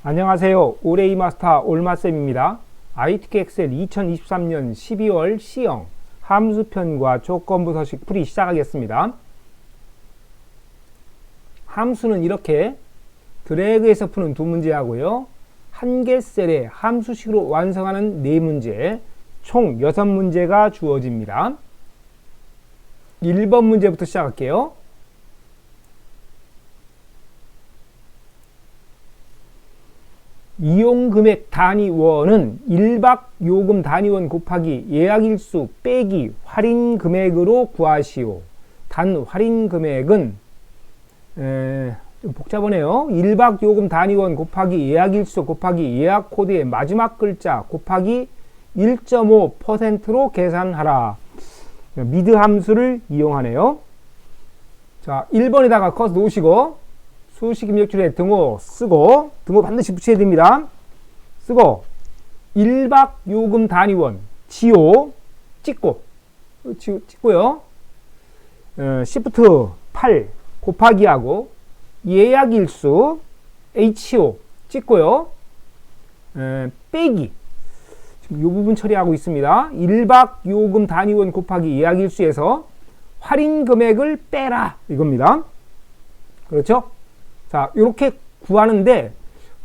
안녕하세요. 올해이 마스터 올마쌤입니다. ITK 엑셀 2023년 12월 C형 함수편과 조건부 서식 풀이 시작하겠습니다. 함수는 이렇게 드래그해서 푸는 두 문제 하고요. 한 개 셀에 함수식으로 완성하는 네 문제, 총 6문제가 주어집니다. 1번 문제부터 시작할게요. 이용금액 단위원은 1박 요금 단위원 곱하기 예약일수 빼기 할인금액으로 구하시오. 단 할인금액은 좀 복잡하네요. 1박 요금 단위원 곱하기 예약일수 곱하기 예약코드의 마지막 글자 곱하기 1.5%로 계산하라. 미드 함수를 이용하네요. 자, 1번에다가 커서 놓으시고 수식 입력줄에 등호 쓰고, 등호 반드시 붙여야 됩니다. 쓰고 1박 요금 단위원 지호 찍고요. Shift 8 곱하기 하고 예약일수 HO 찍고요. 빼기 지금 이 부분 처리하고 있습니다. 1박 요금 단위원 곱하기 예약일수에서 할인금액을 빼라 이겁니다. 그렇죠? 자, 이렇게 구하는데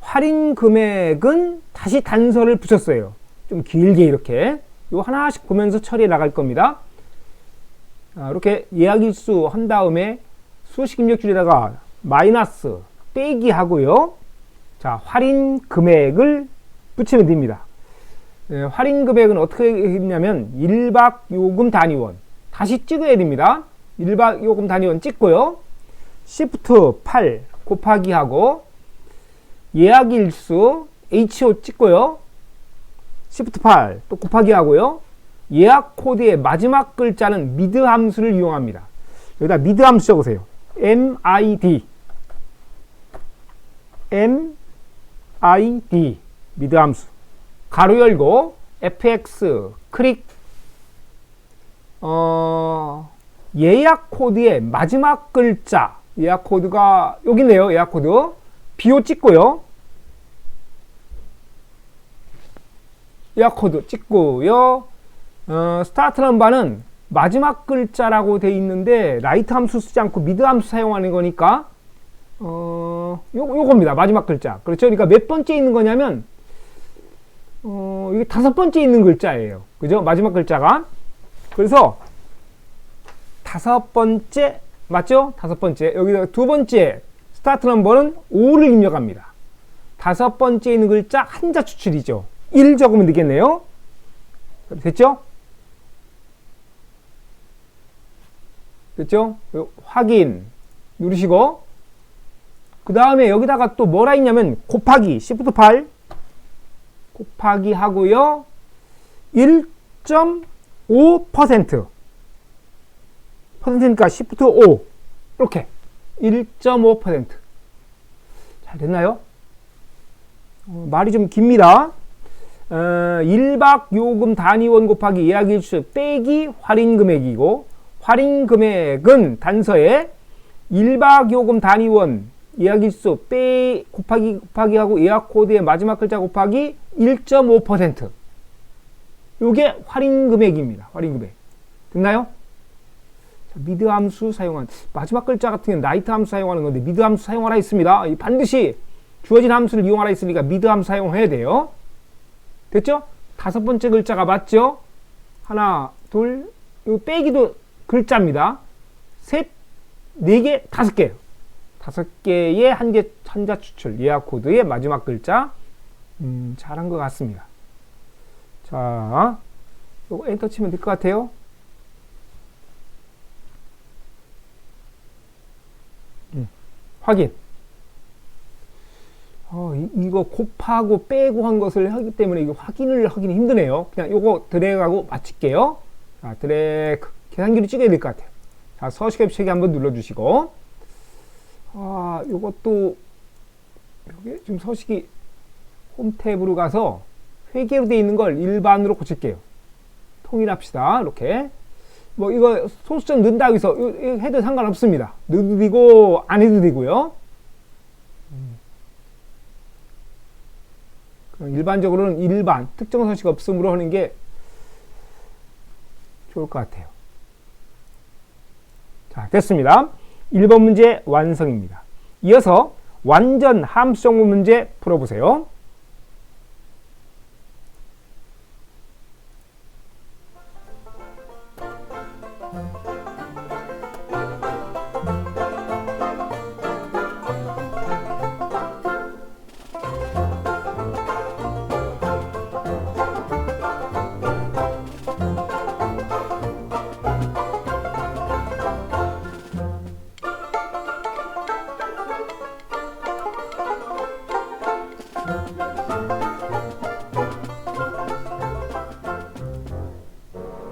할인 금액은 다시 단서를 붙였어요. 좀 길게 이렇게. 요 하나씩 보면서 처리해 나갈 겁니다. 자, 이렇게 예약일수 한 다음에 수식 입력줄에다가 마이너스 빼기 하고요. 자, 할인 금액을 붙이면 됩니다. 할인 금액은 어떻게 했냐면 1박 요금 단위원 다시 찍어야 됩니다. 1박 요금 단위원 찍고요. Shift 8 곱하기 하고 예약일수 HO 찍고요. Shift 8 또 곱하기 하고요. 예약 코드의 마지막 글자는 미드 함수를 이용합니다. 여기다 미드 함수 적으세요. MID 미드 함수 가로 열고 fx 클릭 예약 코드의 마지막 글자 예약 코드가 여기 있네요. 예약 코드 BO 찍고요. 예약 코드 찍고요. 스타트 넘버는 마지막 글자라고 돼 있는데 라이트 함수 쓰지 않고 미드 함수 사용하는 거니까 요겁니다. 마지막 글자. 그렇죠? 그러니까 몇 번째 있는 거냐면 이게 5번째 있는 글자예요. 그죠? 마지막 글자가. 그래서 5번째 맞죠? 5번째. 여기다 2번째 스타트 넘버는 5를 입력합니다. 5번째 있는 글자 한자 추출이죠. 1 적으면 되겠네요. 됐죠? 됐죠? 확인 누르시고 그 다음에 여기다가 또 뭐라 있냐면 곱하기 Shift 8 곱하기 하고요. 1.5% 퍼센트니까 Shift 5 이렇게 1.5% 잘 됐나요? 말이 좀 깁니다. 1박 요금 단위원 곱하기 예약일수 빼기 할인금액이고 할인금액은 단서에 1박 요금 단위원 예약일수 곱하기 하고 예약코드의 마지막 글자 곱하기 1.5% 요게 할인금액입니다. 할인금액 됐나요? 미드 함수 사용한 마지막 글자 같은 경우는 라이트 함수 사용하는 건데 미드 함수 사용하라 했습니다. 반드시 주어진 함수를 이용하라 했으니까 미드 함수 사용해야 돼요. 됐죠? 5번째 글자가 맞죠? 하나, 둘, 요 빼기도 글자입니다. 셋, 4개, 5개. 5개의 한자 추출 예약 코드의 마지막 글자. 잘한 것 같습니다. 자, 요거 엔터 치면 될 것 같아요. 확인. 이거 곱하고 빼고 한 것을 하기 때문에 이거 확인을 하기는 힘드네요. 그냥 요거 드래그하고 마칠게요. 자, 드래그. 계산기로 찍어야 될 것 같아요. 자, 서식 앱체기 한번 눌러주시고. 요것도, 여기 지금 서식이 홈 탭으로 가서 회계로 되어 있는 걸 일반으로 고칠게요. 통일합시다. 이렇게. 뭐 이거 소수점 넣는다고 해서 해도 상관없습니다. 넣어도 되고 안 해도 되고요. 일반적으로는 일반, 특정 서식 없음으로 하는 게 좋을 것 같아요. 자, 됐습니다. 1번 문제 완성입니다. 이어서 완전 함수 정보 문제 풀어보세요.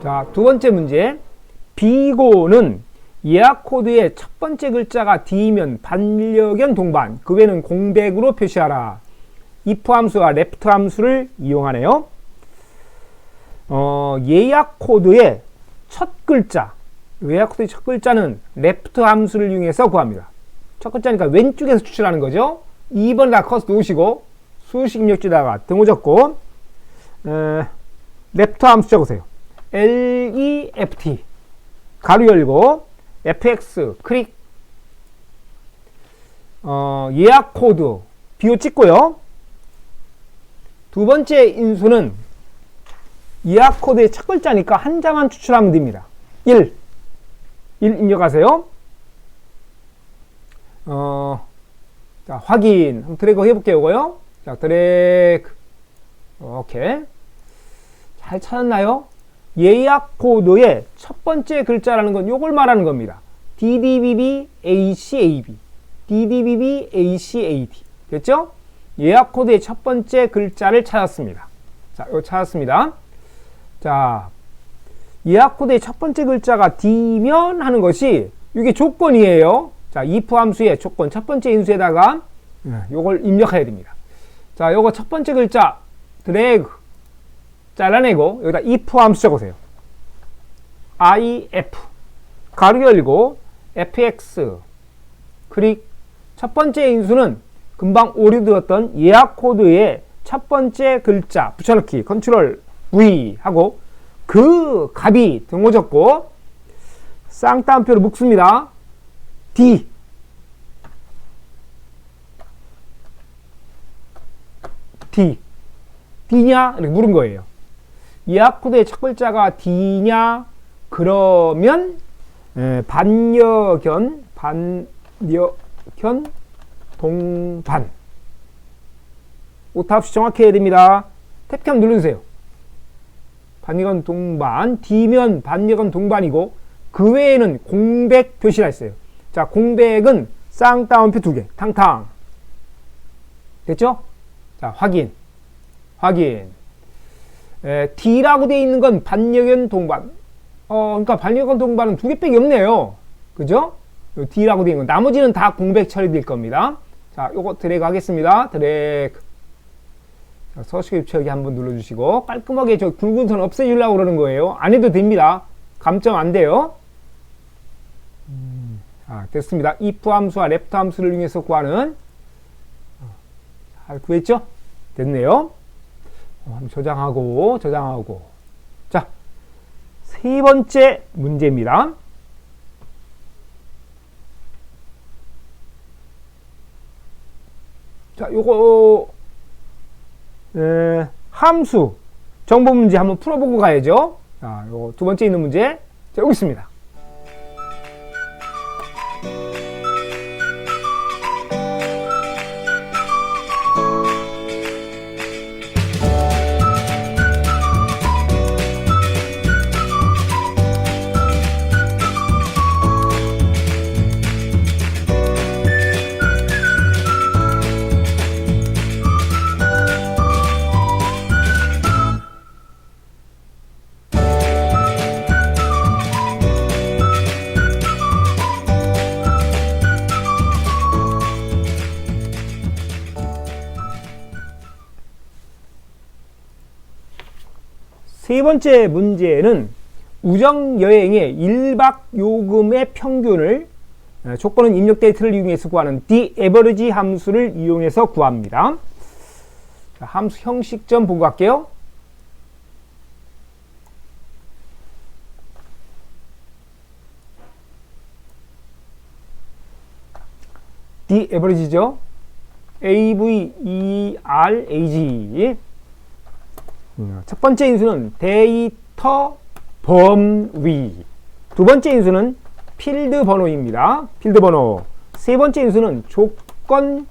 자, 두 번째 문제. 비고는 예약 코드의 첫 번째 글자가 D면 반려견 동반, 그 외에는 공백으로 표시하라. if 함수와 left 함수를 이용하네요. 예약 코드의 첫 글자, 예약 코드의 첫 글자는 left 함수를 이용해서 구합니다. 첫 글자니까 왼쪽에서 추출하는 거죠. 2번에다 커서 놓으시고 수식 입력지다가 등호 적고 left 함수 적으세요. left 가로 열고 fx 클릭 예약 코드 비호 찍고요. 두 번째 인수는 예약 코드의 첫 글자니까 한자만 추출하면 됩니다. 1 입력하세요. 자, 확인 한번 드래그 해볼게요. 이거요. 자, 드래그 오케이. 잘 찾았나요? 예약 코드의 첫 번째 글자라는 건 요걸 말하는 겁니다. DDBB ACAB DDBB ACAB 됐죠? 예약 코드의 첫 번째 글자를 찾았습니다. 자, 이거 찾았습니다. 자, 예약 코드의 첫 번째 글자가 D면 하는 것이 이게 조건이에요. 자, if 함수의 조건 첫 번째 인수에다가 요걸 입력해야 됩니다. 자, 요거 첫 번째 글자 드래그 잘라내고 여기다 if 함수 적으세요. if 가로 열고 fx 클릭. 첫 번째 인수는 금방 오류되었던 예약 코드의 첫 번째 글자 붙여넣기 컨트롤 V 하고 그 값이 등호 적고 쌍따옴표로 묶습니다. D D냐? 이렇게 물은 거예요. 예약 코드의 첫 글자가 D냐? 그러면 반려견 동반 오타 없이 정확히 해야 됩니다. 탭 누르세요. 반려견 동반 D면 반려견 동반이고 그 외에는 공백 표시가 있어요. 자, 공백은 쌍따옴표 2개 탕탕 됐죠? 자, 확인 D라고 되어 있는 건 반려견 동반. 그러니까 반려견 동반은 2개밖에 없네요. 그죠? D라고 되어 있는 건 나머지는 다 공백 처리될 겁니다. 자, 요거 드래그 하겠습니다. 드래그. 자, 서식 입력하기 한번 눌러주시고 깔끔하게 저 굵은 선 없애주려고 그러는 거예요. 안 해도 됩니다. 감점 안 돼요. 자, 됐습니다. if 함수와 left 함수를 이용해서 구하는 잘 구했죠? 됐네요. 한번 저장하고 자, 세 번째 문제입니다. 자, 요거 함수 정보 문제 한번 풀어보고 가야죠. 자, 요거 두 번째 있는 문제. 자, 여기 있습니다. 세 번째 문제는 우정여행의 1박 요금의 평균을 조건은 입력 데이터를 이용해서 구하는 the average 함수를 이용해서 구합니다. 자, 함수 형식점 보고 갈게요. the average죠. average. 첫 번째 인수는 데이터 범위. 두 번째 인수는 필드 번호입니다. 필드 번호. 세 번째 인수는 조건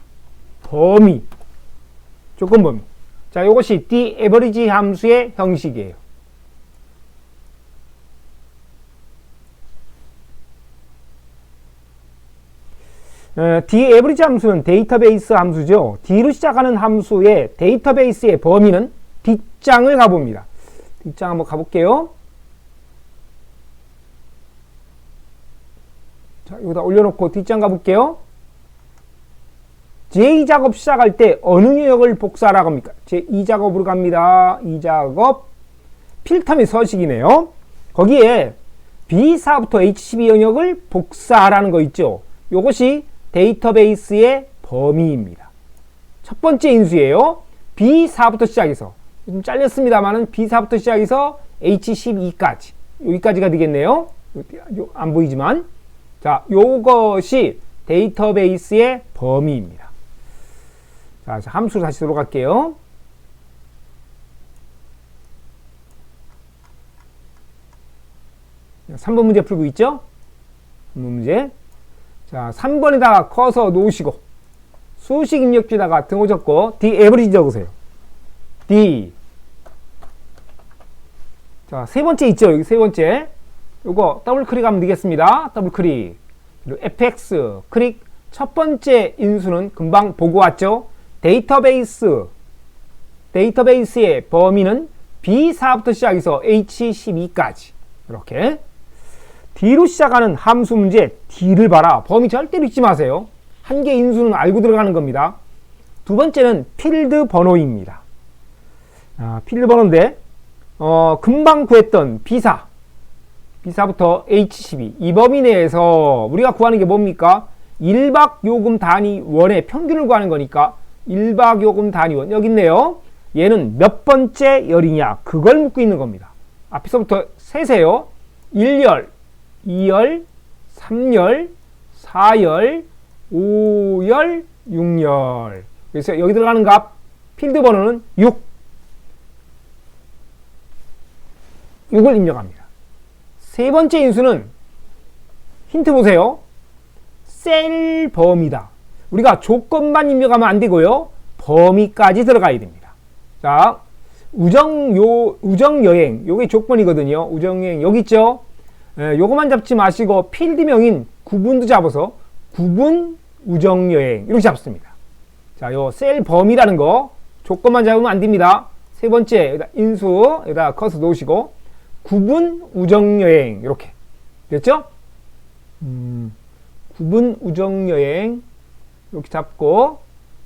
범위. 조건 범위. 자, 이것이 the average 함수의 형식이에요. the average 함수는 데이터베이스 함수죠. D로 시작하는 함수의 데이터베이스의 범위는 뒷장을 가봅니다. 뒷장 한번 가볼게요. 자, 여기다 올려놓고 뒷장 가볼게요. 제2작업 시작할 때 어느 영역을 복사하라고 합니까? 제2작업으로 갑니다. 2작업 필터 및 서식이네요. 거기에 B4부터 H12 영역을 복사하라는 거 있죠. 이것이 데이터베이스의 범위입니다. 첫 번째 인수예요. B4부터 시작해서 좀 잘렸습니다만은 B4부터 시작해서 H12까지 여기까지가 되겠네요. 안 보이지만 자, 요것이 데이터베이스의 범위입니다. 자, 함수로 다시 들어갈게요. 3번 문제 풀고 있죠? 3번 문제. 자, 3번에다가 커서 놓으시고 수식 입력지에다가 등호 적고 the average 적으세요. D. 자, 세 번째 있죠? 여기 세 번째. 요거 더블 클릭하면 되겠습니다. 더블 클릭. 그리고 fx 클릭. 첫 번째 인수는 금방 보고 왔죠? 데이터베이스의 범위는 B4부터 시작해서 H12까지. 이렇게. D로 시작하는 함수 문제 D를 봐라. 범위 절대로 잊지 마세요. 한 개 인수는 알고 들어가는 겁니다. 두 번째는 필드 번호입니다. 필드 번호인데 금방 구했던 B4부터 H12 이 범위 내에서 우리가 구하는 게 뭡니까? 1박 요금 단위 원의 평균을 구하는 거니까 1박 요금 단위 원 여기 있네요. 얘는 몇 번째 열이냐 그걸 묻고 있는 겁니다. 앞에서부터 세세요. 1열, 2열, 3열, 4열, 5열, 6열. 그래서 여기 들어가는 값 필드 번호는 6. 6을 입력합니다. 세 번째 인수는 힌트 보세요. 셀 범위다. 우리가 조건만 입력하면 안 되고요. 범위까지 들어가야 됩니다. 자, 우정여행. 요게 조건이거든요. 우정여행 여기 있죠? 요거만 잡지 마시고 필드명인 구분도 잡아서 구분 우정여행 이렇게 잡습니다. 자, 요 셀 범위라는 거 조건만 잡으면 안 됩니다. 세 번째 여기다 인수 여기다 커서 놓으시고 구분 우정여행 이렇게 됐죠? 구분 우정여행 이렇게 잡고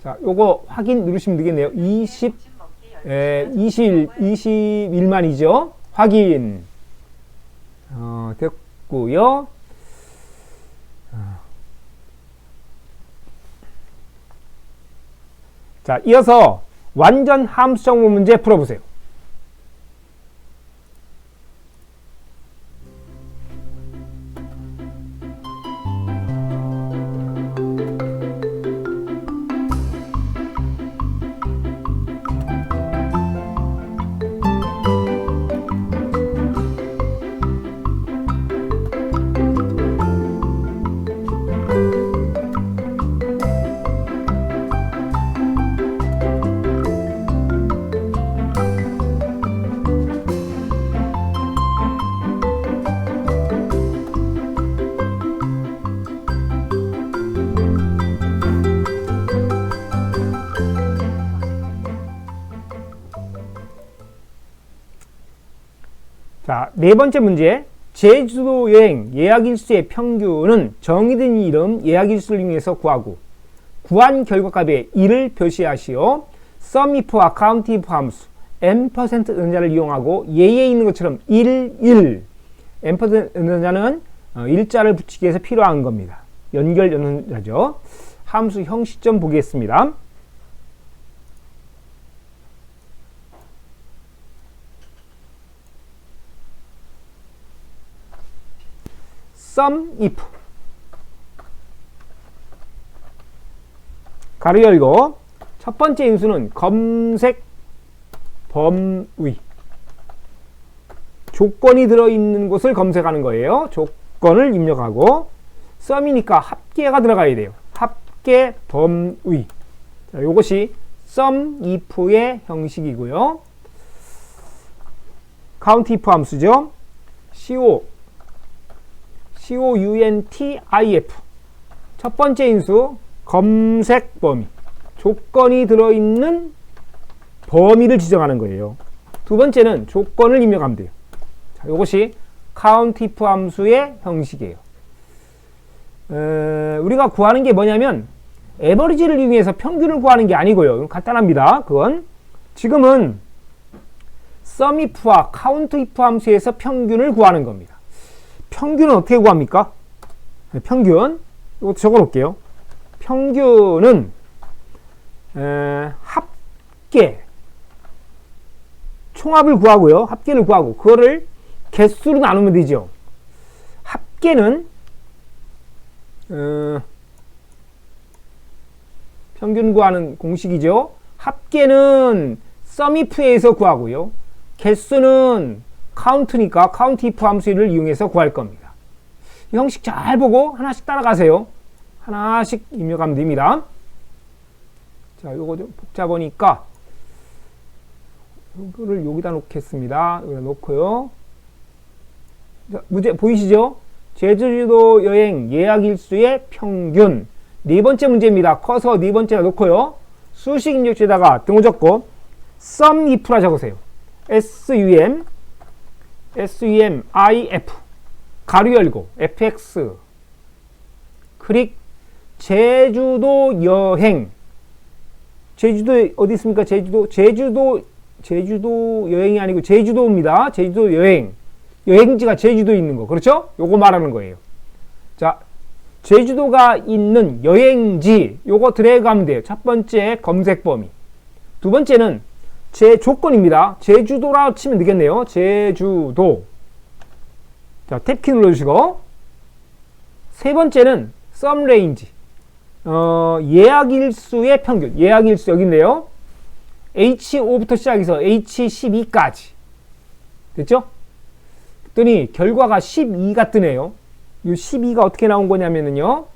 자, 요거 확인 누르시면 되겠네요. 21만이죠. 확인. 됐고요. 자, 이어서 완전 함수 정보 문제 풀어보세요. 자, 네 번째 문제. 제주도 여행 예약일수의 평균은 정의된 이름 예약일수를 이용해서 구하고 구한 결과값에 1을 표시하시오. SUMIF와 COUNTIF 함수 n% 은자를 이용하고 예에 있는 것처럼 1 n% 은자는 일자를 붙이기 위해서 필요한 겁니다. 연결 연자죠. 함수 형식점 보겠습니다. sum if 가로 열고 첫 번째 인수는 검색 범위 조건이 들어있는 곳을 검색하는 거예요. 조건을 입력하고 sum이니까 합계가 들어가야 돼요. 합계 범위 자, 요것이 sum if의 형식이고요. count if 함수죠. count 첫 번째 인수 검색 범위 조건이 들어있는 범위를 지정하는 거예요. 두 번째는 조건을 입력하면 돼요. 자, 이것이 count if 함수의 형식이에요. 우리가 구하는 게 뭐냐면 에버리지를 이용해서 평균을 구하는 게 아니고요. 간단합니다. 그건 지금은 sum if와 count if 함수에서 평균을 구하는 겁니다. 평균은 어떻게 구합니까? 평균 이것도 적어 놓을게요. 평균은 합계 총합을 구하고요. 합계를 구하고 그거를 개수로 나누면 되죠. 합계는 평균 구하는 공식이죠. 합계는 sum if에서 구하고요. 개수는 count니까 count if 함수를 이용해서 구할 겁니다. 이 형식 잘 보고 하나씩 따라가세요. 하나씩 입력하면 됩니다. 자, 요거 좀 복잡하니까 이거를 여기다 놓겠습니다. 여기다 놓고요. 자, 문제 보이시죠? 제주도 여행 예약 일수의 평균. 네 번째 문제입니다. 커서 네 번째다 놓고요. 수식 입력지에다가 등호 적고 sum if라 적으세요. sum if 가로 열고 fx 클릭 제주도 여행 제주도 어디 있습니까? 제주도 여행이 아니고 제주도입니다. 제주도 여행 여행지가 제주도에 있는 거 그렇죠? 요거 말하는 거예요. 자, 제주도가 있는 여행지 요거 드래그하면 돼요. 첫 번째 검색 범위 두 번째는 제 조건입니다. 제주도라 치면 되겠네요. 제주도 자, 탭키 눌러주시고 세 번째는 sum range 예약 일수의 평균 예약 일수 여기 있네요. H5부터 시작해서 H12까지 됐죠? 그랬더니 결과가 12가 뜨네요. 이 12가 어떻게 나온 거냐면요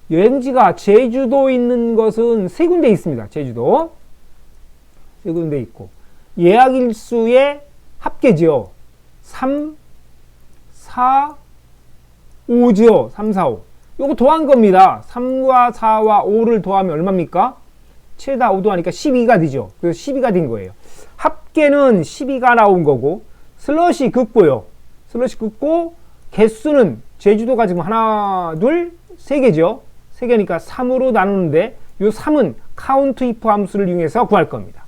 여행지가 제주도에 있는 것은 세 군데 있습니다. 제주도 세 군데 있고 예약 일수의 합계지요. 3, 4, 5지요. 3, 4, 5 요거 더한 겁니다. 3과 4와 5를 더하면 얼마입니까? 최다 5 더하니까 12가 되죠. 그래서 12가 된 거예요. 합계는 12가 나온 거고 슬러시 긋고요. 슬러시 긋고 개수는 제주도가 지금 하나, 둘, 세 개죠. 세 개니까 3으로 나누는데 요 3은 count if 함수를 이용해서 구할 겁니다.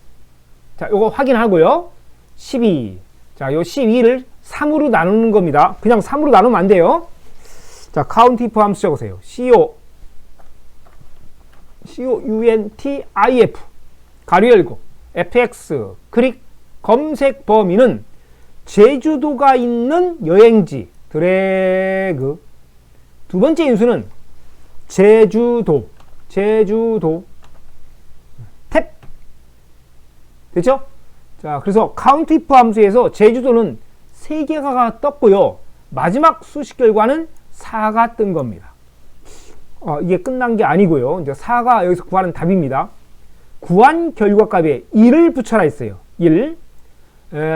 자, 요거 확인하고요. 12. 자, 요 12를 3으로 나누는 겁니다. 그냥 3으로 나누면 안 돼요. 자, count if 함수 적으세요. count 가로 열고 fx 클릭 검색 범위는 제주도가 있는 여행지 드래그 두 번째 인수는 제주도 탭 됐죠? 자, 그래서 count if 함수에서 제주도는 3개가 떴고요. 마지막 수식 결과는 4가 뜬 겁니다. 이게 끝난 게 아니고요. 이제 4가 여기서 구하는 답입니다. 구한 결과값에 1을 붙여라 했어요. 1.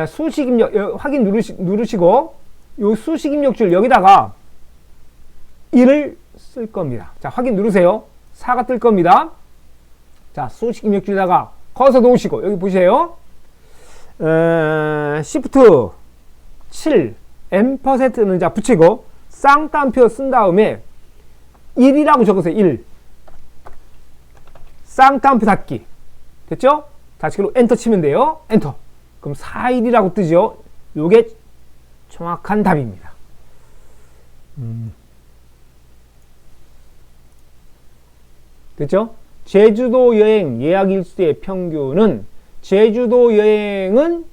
수식 입력 확인 누르시고 요 수식 입력줄 여기다가 1을 쓸 겁니다. 자, 확인 누르세요. 4가 뜰 겁니다. 자, 수식 입력줄에다가 커서 놓으시고 여기 보세요. Shift 7 M%는 자 붙이고 쌍따옴표 쓴 다음에 1이라고 적으세요. 1 쌍따옴표 닫기 됐죠? 다시로 엔터 치면 돼요. 엔터 그럼 41이라고 뜨죠? 요게 정확한 답입니다. 됐죠? 제주도 여행 예약 일수의 평균은 제주도 여행은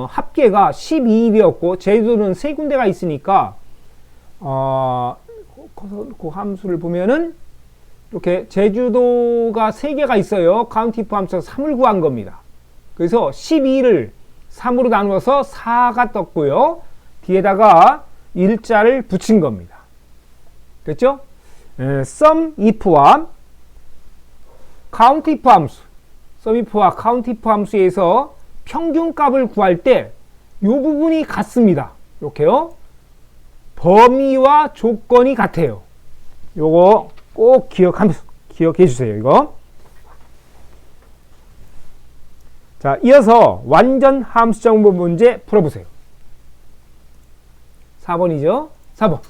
합계가 12일이었고 제주도는 3군데가 있으니까 그 함수를 보면은 이렇게 제주도가 3개가 있어요. 카운티프 함수에서 3을 구한 겁니다. 그래서 12를 3으로 나누어서 4가 떴고요. 뒤에다가 1자를 붙인 겁니다. 됐죠? sum if와 count if 함수, sum if와 count if 함수에서 평균값을 구할 때 이 부분이 같습니다. 이렇게요. 범위와 조건이 같아요. 요거 꼭 기억해 주세요. 이거. 자, 이어서 완전 함수 정보 문제 풀어보세요. 4번이죠? 4번.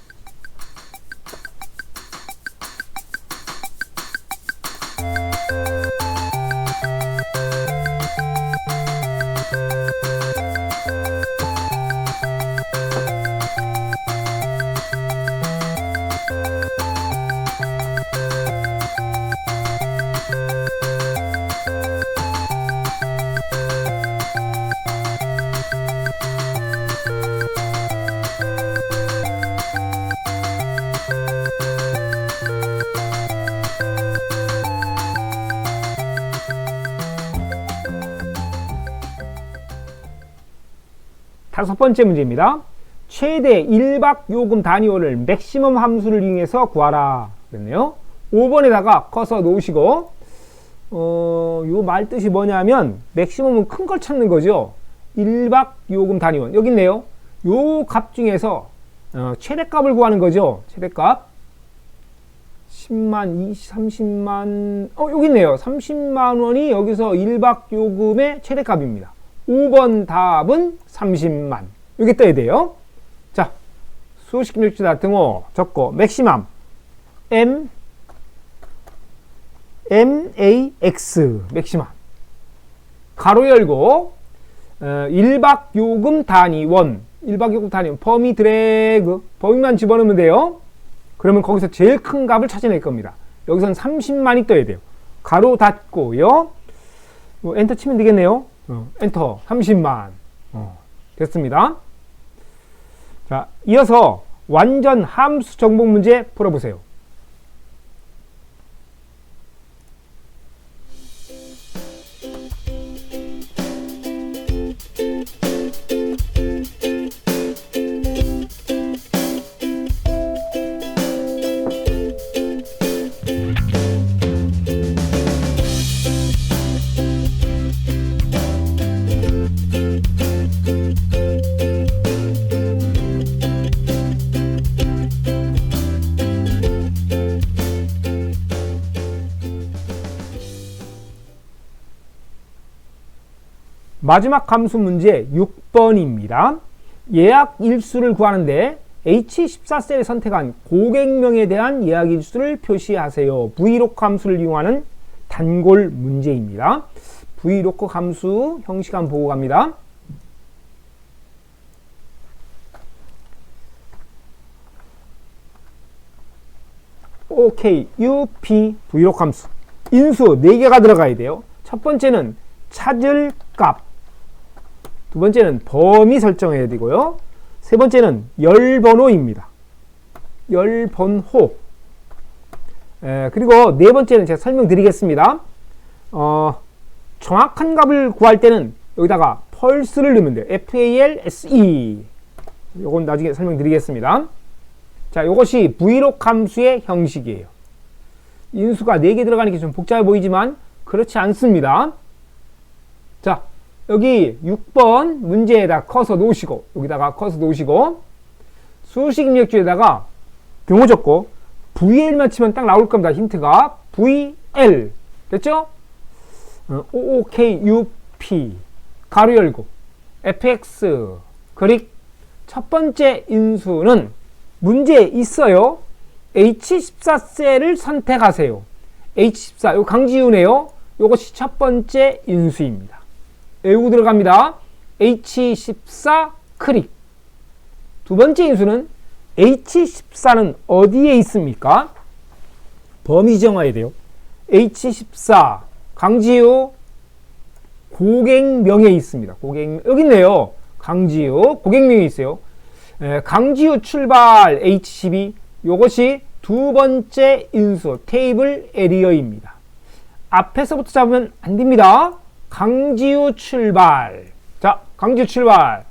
다섯 번째 문제입니다. 최대 1박 요금 단위원을 맥시멈 함수를 이용해서 구하라 그랬네요. 5번에다가 커서 놓으시고 요 말 뜻이 뭐냐면 맥시멈은 큰 걸 찾는 거죠. 1박 요금 단위원 여기 있네요. 요 값 중에서 최대값을 구하는 거죠. 최대값 10만, 20, 30만 여기 있네요. 30만 원이 여기서 1박 요금의 최대값입니다. 5번 답은 30만. 이게 떠야 돼요. 자, 수식 기록지다 등호 적고 맥시멈 MAX 맥시멈 가로 열고 1박 요금 단위원 1박 요금 단위원 범위 드래그 범위만 집어넣으면 돼요. 그러면 거기서 제일 큰 값을 찾아낼 겁니다. 여기선 30만이 떠야 돼요. 가로 닫고요. 엔터 치면 되겠네요. 엔터 30만 됐습니다. 자, 이어서 완전 함수 정복 문제 풀어보세요. 마지막 함수 문제 6번입니다. 예약 일수를 구하는데 H14셀에 선택한 고객명에 대한 예약 일수를 표시하세요. VLOOK 함수를 이용하는 단골 문제입니다. VLOOK 함수 형식 한번 보고 갑니다. OK, UP, VLOOK 함수. 인수 4개가 들어가야 돼요. 첫 번째는 찾을 값. 두 번째는 범위 설정해야 되고요. 세 번째는 열번호입니다. 열번호. 그리고 네 번째는 제가 설명드리겠습니다. 정확한 값을 구할 때는 여기다가 펄스를 넣으면 돼요. FALSE. 요건 나중에 설명드리겠습니다. 자, 요것이 VLOOK 함수의 형식이에요. 인수가 4개 들어가니까 좀 복잡해 보이지만 그렇지 않습니다. 자, 여기 6번 문제에다 커서 놓으시고 여기다가 커서 놓으시고 수식 입력주에다가 등호 적고 VL만 치면 딱 나올 겁니다. 힌트가 VL 됐죠? OOKUP 가로 열고 FX 그릭 첫 번째 인수는 문제에 있어요. H14셀을 선택하세요. H14 요 강지우네요. 요것이 첫 번째 인수입니다. 외우고 들어갑니다. H14 클릭. 두 번째 인수는 H14는 어디에 있습니까? 범위 정해야 돼요. H14 강지우 고객명에 있습니다. 고객 여기 있네요. 강지우 고객명에 있어요. 강지우 출발 H12 요것이 두 번째 인수 테이블 에리어입니다. 앞에서부터 잡으면 안 됩니다. 강지우 출발. 자, 강지우 출발.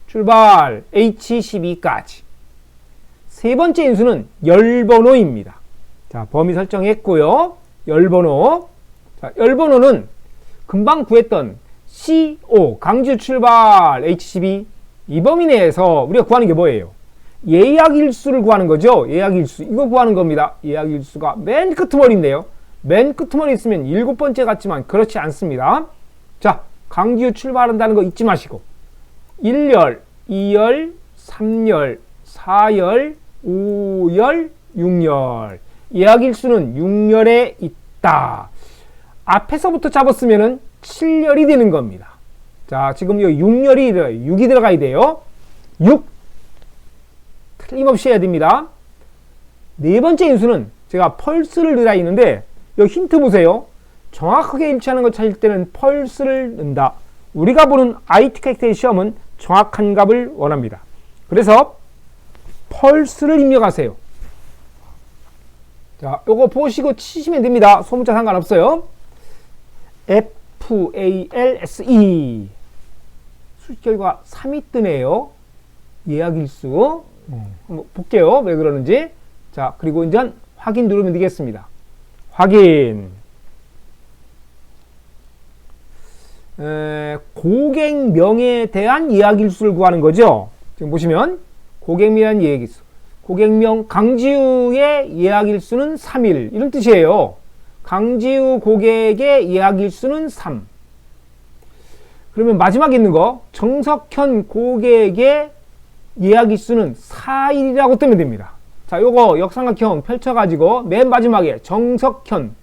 출발 H12까지. 세 번째 인수는 열번호입니다. 자, 범위 설정했고요. 열번호. 자, 열번호는 금방 구했던 CO 강지우 출발 H12 이 범위 내에서 우리가 구하는 게 뭐예요? 예약 일수를 구하는 거죠. 예약 일수. 이거 구하는 겁니다. 예약 일수가 맨 끄트머리 있네요. 맨 끄트머리 있으면 일곱 번째 같지만 그렇지 않습니다. 자, 강지우 출발한다는 거 잊지 마시고 1열, 2열, 3열, 4열, 5열, 6열. 예약 일수는 6열에 있다. 앞에서부터 잡았으면은 7열이 되는 겁니다. 자, 지금 여기 6이 들어가야 돼요. 6. 틀림없이 해야 됩니다. 네 번째 인수는 제가 펄스를 넣으라 했는데 여기 힌트 보세요. 정확하게 일치하는 걸 찾을 때는 펄스를 넣는다. 우리가 보는 IT 캐릭터의 시험은 정확한 값을 원합니다. 그래서 펄스를 입력하세요. 자, 요거 보시고 치시면 됩니다. 소문자 상관없어요. FALSE 수식 결과 3이 뜨네요. 예약 일수. 한번 볼게요. 왜 그러는지. 자, 그리고 이제 확인 누르면 되겠습니다. 확인. 고객명에 대한 예약 일수를 구하는 거죠. 지금 보시면 고객명이라는 예약 일수. 고객명 강지우의 예약 일수는 3일. 이런 뜻이에요. 강지우 고객의 예약 일수는 3. 그러면 마지막에 있는 거 정석현 고객의 예약 일수는 4일이라고 뜨면 됩니다. 자, 요거 역삼각형 펼쳐가지고 맨 마지막에 정석현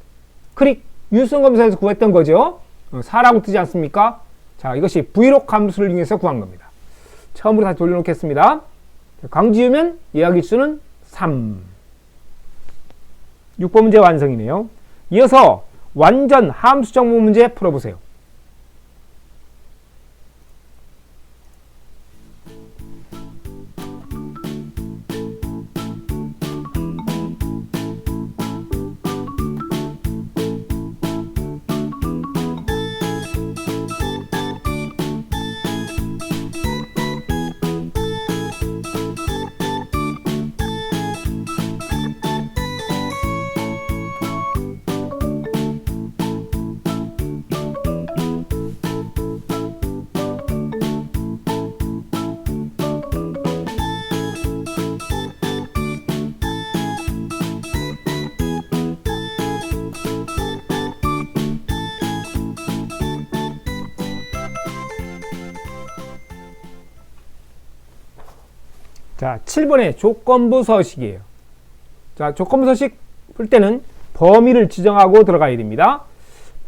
클릭 유선 검사에서 구했던 거죠. 4라고 뜨지 않습니까? 자, 이것이 브이로그 함수를 이용해서 구한 겁니다. 처음으로 다시 돌려놓겠습니다. 강지우면 예약 일수는 3. 6번 문제 완성이네요. 이어서 완전 함수 정보 문제 풀어보세요. 자, 7번의 조건부 서식이에요. 자, 조건부 서식 풀 때는 범위를 지정하고 들어가야 됩니다.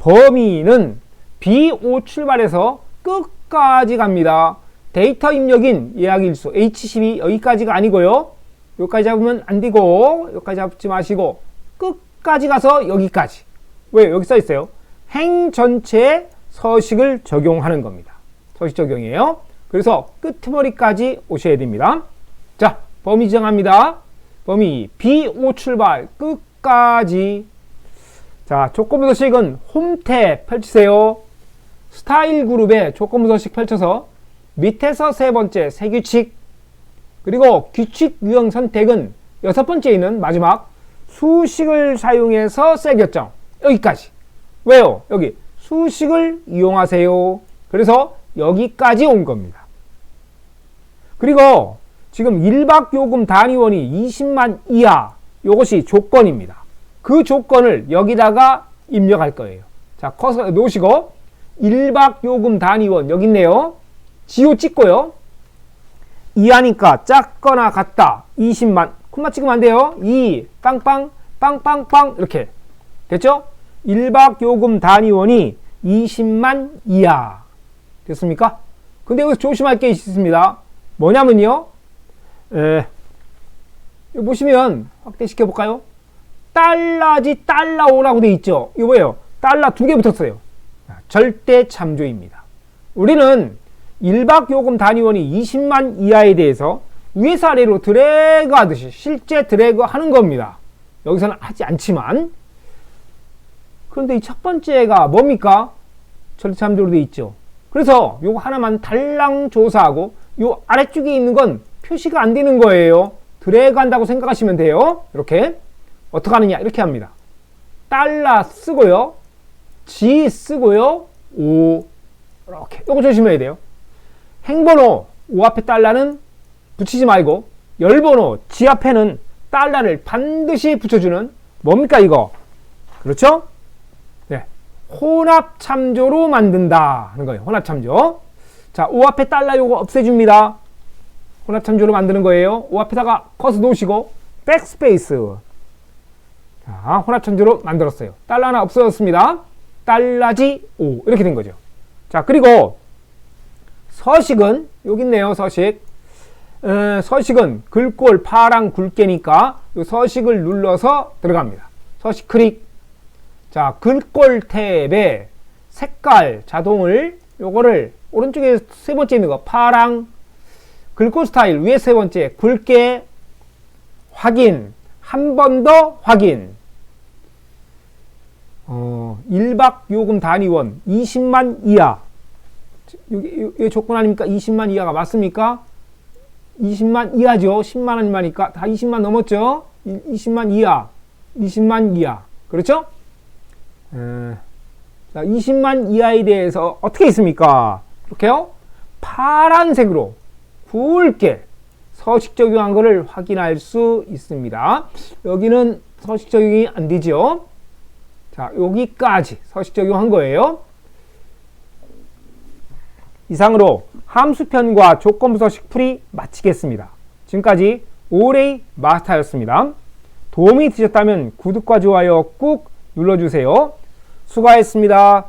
범위는 B5 출발해서 끝까지 갑니다. 데이터 입력인 예약일수 H12 여기까지가 아니고요. 여기까지 잡으면 안 되고 여기까지 잡지 마시고 끝까지 가서 여기까지. 왜? 여기 써 있어요. 행 전체에 서식을 적용하는 겁니다. 서식 적용이에요. 그래서 끝머리까지 오셔야 됩니다. 자, 범위 지정합니다. 범위 B5 출발 끝까지. 자, 조건부 서식은 홈탭 펼치세요. 스타일 그룹에 조건부 서식 펼쳐서 밑에서 세 번째 세 규칙, 그리고 규칙 유형 선택은 여섯 번째 있는 마지막 수식을 사용해서 셀 결정. 여기까지. 왜요? 여기 수식을 이용하세요. 그래서 여기까지 온 겁니다. 그리고 지금 1박 요금 단위원이 20만 이하, 이것이 조건입니다. 그 조건을 여기다가 입력할 거예요. 자, 커서 놓으시고 1박 요금 단위원 여기 있네요. 지호 찍고요. 이하니까 작거나 같다. 20만. 콤마 찍으면 안 돼요. 2 빵빵 빵빵빵 이렇게 됐죠? 1박 요금 단위원이 20만 이하. 됐습니까? 근데 여기서 조심할 게 있습니다. 뭐냐면요. 여기 보시면 확대시켜 볼까요? 달러지 달러오라고 되어 있죠. 이거 뭐예요? 달러 두 개 붙었어요. 절대 참조입니다. 우리는 1박 요금 단위원이 20만 이하에 대해서 위에서 아래로 드래그 하듯이 실제 드래그 하는 겁니다. 여기서는 하지 않지만. 그런데 이 첫 번째가 뭡니까? 전리참조로 되어 있죠. 그래서 요거 하나만 달랑 조사하고 요 아래쪽에 있는 건 표시가 안 되는 거예요. 드래그 한다고 생각하시면 돼요. 이렇게. 어떻게 하느냐? 이렇게 합니다. 달러 쓰고요. G 쓰고요. O. 이렇게. 요거 조심해야 돼요. 행번호 O 앞에 달러는 붙이지 말고 열번호 G 앞에는 달러를 반드시 붙여주는 뭡니까 이거? 그렇죠? 네. 혼합참조로 만든다 하는 거예요. 혼합참조. 자, O 앞에 달러 요거 없애줍니다. 혼합참조로 만드는 거예요. O 앞에다가 커서 놓으시고 백스페이스. 자, 혼합참조로 만들었어요. 달러 하나 없어졌습니다. 달러지 O 이렇게 된 거죠. 자, 그리고 서식은 여기 있네요. 서식. 서식은 글꼴 파랑 굵게니까 이 서식을 눌러서 들어갑니다. 서식 클릭. 자, 글꼴 탭에 색깔 자동을 요거를 오른쪽에 세 번째 있는 거 파랑 글꼴 스타일 위에 세 번째 굵게 확인. 한 번 더 확인. 1박 요금 단위원 20만 이하. 이게 조건 아닙니까? 20만 이하가 맞습니까? 20만 이하죠. 10만 원 미만이니까 다 20만 넘었죠. 20만 이하. 20만 이하. 그렇죠? 자, 20만 이하에 대해서 어떻게 있습니까? 이렇게요. 파란색으로 굵게 서식 적용한 것을 확인할 수 있습니다. 여기는 서식 적용이 안 되죠. 자, 여기까지 서식 적용한 거예요. 이상으로 함수편과 조건부 서식 풀이 마치겠습니다. 지금까지 오레이 마스터였습니다. 도움이 되셨다면 구독과 좋아요 꾹 눌러주세요. 수고하셨습니다.